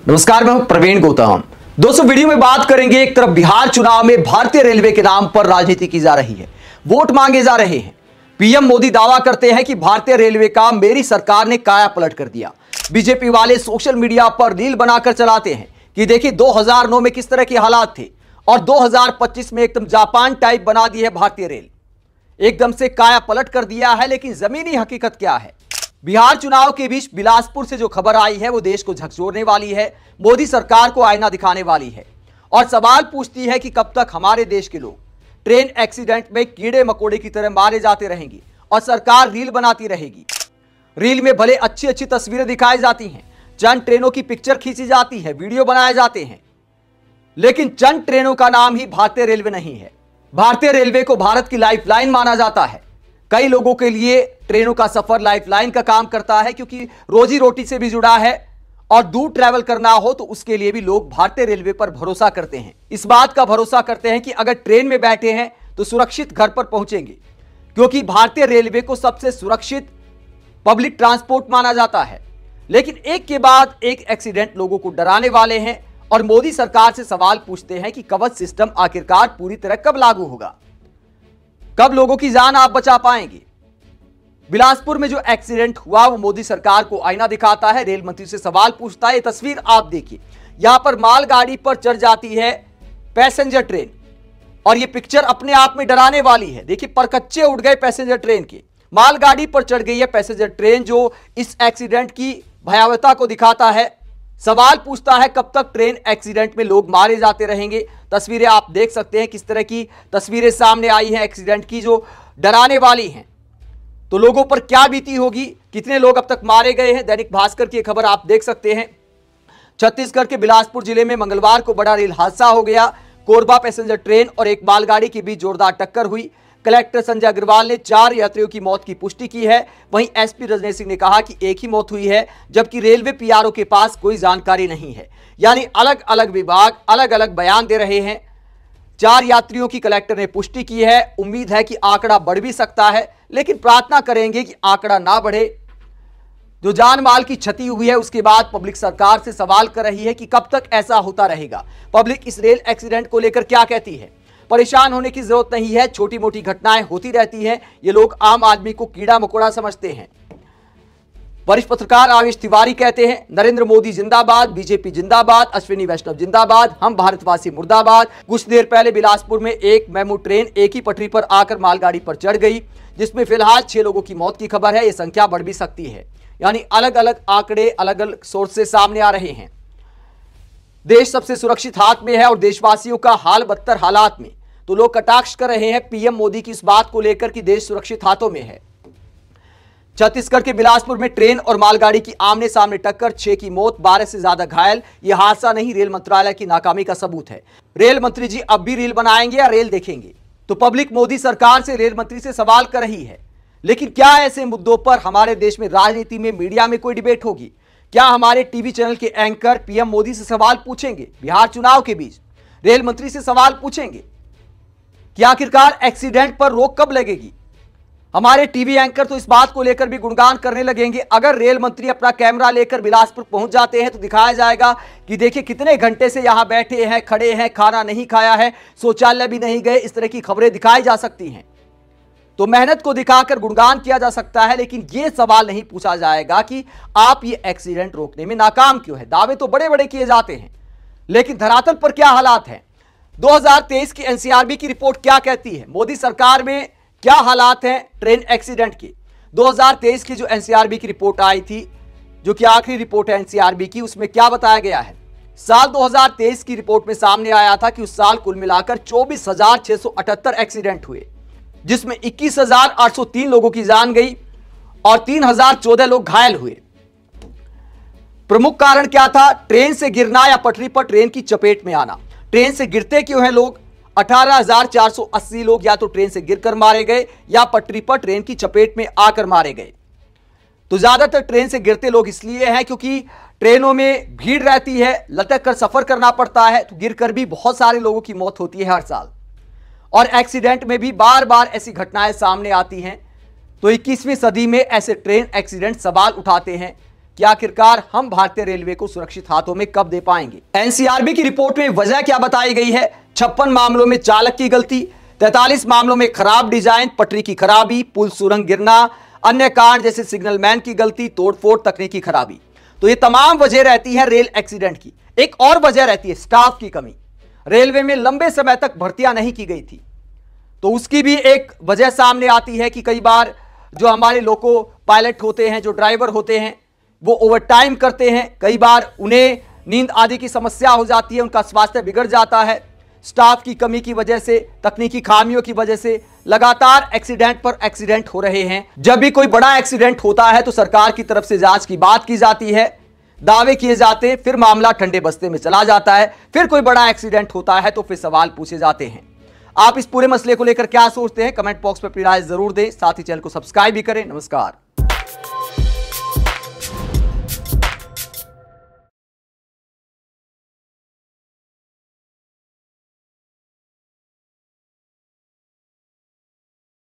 नमस्कार, मैं हूं प्रवीण गौतम। दोस्तों, वीडियो में बात करेंगे। एक तरफ बिहार चुनाव में भारतीय रेलवे के नाम पर राजनीति की जा रही है, वोट मांगे जा रहे हैं। पीएम मोदी दावा करते हैं कि भारतीय रेलवे का मेरी सरकार ने काया पलट कर दिया। बीजेपी वाले सोशल मीडिया पर रील बनाकर चलाते हैं कि देखिए 2009 में किस तरह के हालात थे और 2025 में एकदम जापान टाइप बना दी है भारतीय रेल, एकदम से काया पलट कर दिया है। लेकिन जमीनी हकीकत क्या है? बिहार चुनाव के बीच बिलासपुर से जो खबर आई है वो देश को झकझोरने वाली है, मोदी सरकार को आईना दिखाने वाली है और सवाल पूछती है कि कब तक हमारे देश के लोग ट्रेन एक्सीडेंट में कीड़े मकोड़े की तरह मारे जाते रहेंगे और सरकार रील बनाती रहेगी। रील में भले अच्छी अच्छी तस्वीरें दिखाई जाती हैं, चंद ट्रेनों की पिक्चर खींची जाती है, वीडियो बनाए जाते हैं, लेकिन चंद ट्रेनों का नाम ही भारतीय रेलवे नहीं है। भारतीय रेलवे को भारत की लाइफलाइन माना जाता है। कई लोगों के लिए ट्रेनों का सफर लाइफलाइन का काम करता है, क्योंकि रोजी रोटी से भी जुड़ा है और दूर ट्रैवल करना हो तो उसके लिए भी लोग भारतीय रेलवे पर भरोसा करते हैं। इस बात का भरोसा करते हैं कि अगर ट्रेन में बैठे हैं तो सुरक्षित घर पर पहुंचेंगे, क्योंकि भारतीय रेलवे को सबसे सुरक्षित पब्लिक ट्रांसपोर्ट माना जाता है। लेकिन एक के बाद एक एक्सीडेंट लोगों को डराने वाले हैं और मोदी सरकार से सवाल पूछते हैं कि कवच सिस्टम आखिरकार पूरी तरह कब लागू होगा, कब लोगों की जान आप बचा पाएंगे। बिलासपुर में जो एक्सीडेंट हुआ वो मोदी सरकार को आईना दिखाता है, रेल मंत्री से सवाल पूछता है। ये तस्वीर आप देखिए, यहां पर मालगाड़ी पर चढ़ जाती है पैसेंजर ट्रेन और ये पिक्चर अपने आप में डराने वाली है। देखिए, परकच्चे उड़ गए पैसेंजर ट्रेन के, मालगाड़ी पर चढ़ गई है पैसेंजर ट्रेन, जो इस एक्सीडेंट की भयावहता को दिखाता है। सवाल पूछता है कब तक ट्रेन एक्सीडेंट में लोग मारे जाते रहेंगे। तस्वीरें आप देख सकते हैं, किस तरह की तस्वीरें सामने आई हैं एक्सीडेंट की, जो डराने वाली हैं। तो लोगों पर क्या बीती होगी, कितने लोग अब तक मारे गए हैं। दैनिक भास्कर की खबर आप देख सकते हैं। छत्तीसगढ़ के बिलासपुर जिले में मंगलवार को बड़ा रेल हादसा हो गया। कोरबा पैसेंजर ट्रेन और एक मालगाड़ी के बीच जोरदार टक्कर हुई। कलेक्टर संजय अग्रवाल ने 4 यात्रियों की मौत की पुष्टि की है। वहीं एसपी रजनेश सिंह ने कहा कि एक ही मौत हुई है, जबकि रेलवे पीआरओ के पास कोई जानकारी नहीं है। यानी अलग अलग विभाग अलग अलग बयान दे रहे हैं। 4 यात्रियों की कलेक्टर ने पुष्टि की है। उम्मीद है कि आंकड़ा बढ़ भी सकता है, लेकिन प्रार्थना करेंगे कि आंकड़ा ना बढ़े। जो जान माल की क्षति हुई है उसके बाद पब्लिक सरकार से सवाल कर रही है कि कब तक ऐसा होता रहेगा। पब्लिक इस रेल एक्सीडेंट को लेकर क्या कहती है? परेशान होने की जरूरत नहीं है, छोटी मोटी घटनाएं होती रहती हैं। ये लोग आम आदमी को कीड़ा मकोड़ा समझते हैं। वरिष्ठ पत्रकार आवेश तिवारी कहते हैं, नरेंद्र मोदी जिंदाबाद, बीजेपी जिंदाबाद, अश्विनी वैष्णव जिंदाबाद, हम भारतवासी मुर्दाबाद। कुछ देर पहले बिलासपुर में एक मेमू ट्रेन एक ही पटरी पर आकर मालगाड़ी पर चढ़ गई, जिसमें फिलहाल 6 लोगों की मौत की खबर है। यह संख्या बढ़ भी सकती है। यानी अलग अलग आंकड़े अलग अलग सोर्स से सामने आ रहे हैं। देश सबसे सुरक्षित हाथ में है और देशवासियों का हाल बदतर हालात में। तो लोग कटाक्ष कर रहे हैं पीएम मोदी की इस बात को लेकर कि देश सुरक्षित हाथों में है। छत्तीसगढ़ के बिलासपुर में ट्रेन और मालगाड़ी की आमने सामने टक्कर, 6 की मौत, 12 से ज्यादा घायल। यह हादसा नहीं, रेल मंत्रालय की नाकामी का सबूत है। रेल मंत्री जी अब भी रील बनाएंगे या रेल देखेंगे? तो पब्लिक मोदी सरकार से, रेल मंत्री से सवाल कर रही है। लेकिन क्या ऐसे मुद्दों पर हमारे देश में राजनीति में, मीडिया में कोई डिबेट होगी? क्या हमारे टीवी चैनल के एंकर पीएम मोदी से सवाल पूछेंगे? बिहार चुनाव के बीच रेल मंत्री से सवाल पूछेंगे कि आखिरकार एक्सीडेंट पर रोक कब लगेगी? हमारे टीवी एंकर तो इस बात को लेकर भी गुणगान करने लगेंगे। अगर रेल मंत्री अपना कैमरा लेकर बिलासपुर पहुंच जाते हैं तो दिखाया जाएगा कि देखिए कितने घंटे से यहां बैठे हैं, खड़े हैं, खाना नहीं खाया है, शौचालय भी नहीं गए। इस तरह की खबरें दिखाई जा सकती हैं। तो मेहनत को दिखाकर गुणगान किया जा सकता है, लेकिन यह सवाल नहीं पूछा जाएगा कि आप ये एक्सीडेंट रोकने में नाकाम क्यों है। दावे तो बड़े बड़े किए जाते हैं, लेकिन धरातल पर क्या हालात हैं? 2023 की एनसीआरबी की रिपोर्ट क्या कहती है? मोदी सरकार में क्या हालात हैं ट्रेन एक्सीडेंट के? 2023 की जो एनसीआरबी की रिपोर्ट आई थी, जो कि आखिरी रिपोर्ट है एनसीआरबी की, उसमें क्या बताया गया है? साल 2023 की रिपोर्ट में सामने आया था कि उस साल कुल मिलाकर 24,678 एक्सीडेंट हुए, जिसमें 21,803 लोगों की जान गई और 3,014 लोग घायल हुए। प्रमुख कारण क्या था? ट्रेन से गिरना या पटरी पर ट्रेन की चपेट में आना। ट्रेन से गिरते क्यों हैं लोग? 18,480 लोग या तो ट्रेन से गिरकर मारे गए या पटरी पर ट्रेन की चपेट में आकर मारे गए। तो ज्यादातर ट्रेन से गिरते लोग इसलिए हैं क्योंकि ट्रेनों में भीड़ रहती है, लटक कर सफर करना पड़ता है, तो गिरकर भी बहुत सारे लोगों की मौत होती है हर साल। और एक्सीडेंट में भी बार बार ऐसी घटनाएं सामने आती हैं। तो 21वीं सदी में ऐसे ट्रेन एक्सीडेंट सवाल उठाते हैं कि आखिरकार हम भारतीय रेलवे को सुरक्षित हाथों में कब दे पाएंगे। एनसीआरबी की रिपोर्ट में वजह क्या बताई गई है? 56 मामलों में चालक की गलती, 43 मामलों में खराब डिजाइन, पटरी की खराबी, पुल सुरंग गिरना, अन्य कारण जैसे सिग्नल मैन की गलती, तोड़फोड़, तकनीकी खराबी। तो ये तमाम वजह रहती है रेल एक्सीडेंट की। एक और वजह रहती है स्टाफ की कमी। रेलवे में लंबे समय तक भर्तियां नहीं की गई थी, तो उसकी भी एक वजह सामने आती है कि कई बार जो हमारे लोको पायलट होते हैं, जो ड्राइवर होते हैं, वो ओवरटाइम करते हैं। कई बार उन्हें नींद आदि की समस्या हो जाती है, उनका स्वास्थ्य बिगड़ जाता है। स्टाफ की कमी की वजह से, तकनीकी खामियों की वजह से लगातार एक्सीडेंट पर एक्सीडेंट हो रहे हैं। जब भी कोई बड़ा एक्सीडेंट होता है तो सरकार की तरफ से जांच की बात की जाती है, दावे किए जाते हैं, फिर मामला ठंडे बस्ते में चला जाता है। फिर कोई बड़ा एक्सीडेंट होता है तो फिर सवाल पूछे जाते हैं। आप इस पूरे मसले को लेकर क्या सोचते हैं? कमेंट बॉक्स में अपनी राय जरूर दें। साथ ही चैनल को सब्सक्राइब भी करें। नमस्कार।